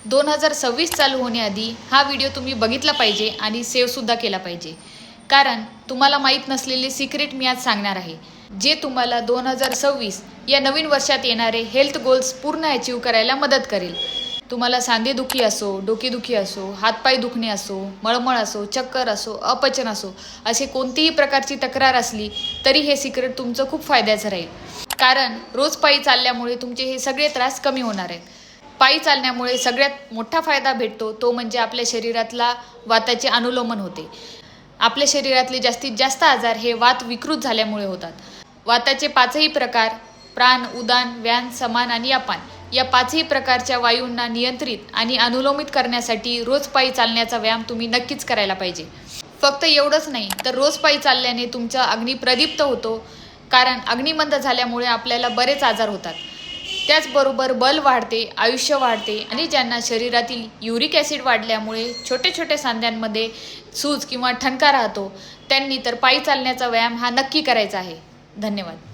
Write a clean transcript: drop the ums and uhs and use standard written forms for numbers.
2026 चालू होण्याआधी हा व्हिडिओ तुम्ही बघितला पाहिजे आणि सेव्हसुद्धा केला पाहिजे, कारण तुम्हाला माहीत नसलेले सिक्रेट मी आज सांगणार आहे, जे तुम्हाला 2026 या नवीन वर्षात येणारे हेल्थ गोल्स पूर्ण अचीव करायला मदत करेल. तुम्हाला सांधेदुखी असो, डोकेदुखी असो, हातपाय दुखणे असो, मळमळ असो, चक्कर असो, अपचन असो, असे कोणतीही प्रकारची तक्रार असली तरी हे सिक्रेट तुमचं खूप फायद्याचं राहील. कारण रोज पायी चालल्यामुळे तुमचे हे सगळे त्रास कमी होणार आहेत. पायी चालण्यामुळे सगळ्यात मोठा फायदा भेटतो तो म्हणजे आपल्या शरीरातला वाताचे अनुलोमन होते. आपल्या शरीरातले जास्तीत जास्त आजार हे वात विकृत झाल्यामुळे होतात. वाताचे 5ही प्रकार प्राण, उदान, व्यान, समान आणि अपान या 5ही प्रकारच्या वायूंना नियंत्रित आणि अनुलोमित करण्यासाठी रोज पायी चालण्याचा व्यायाम तुम्ही नक्कीच करायला पाहिजे. फक्त एवढंच नाही तर रोज पायी चालल्याने तुमचा अग्नी प्रदीप्त होतो, कारण अग्निमंद झाल्यामुळे आपल्याला बरेच आजार होतात. त्याचबरोबर बल वाढते, आयुष्य वाढते आणि ज्यांना शरीरातील युरिक ॲसिड वाढल्यामुळे छोटे छोटे सांध्यांमध्ये सूज किंवा ठणका राहतो त्यांनी तर पायी चालण्याचा व्यायाम हा नक्की करायचा आहे. धन्यवाद.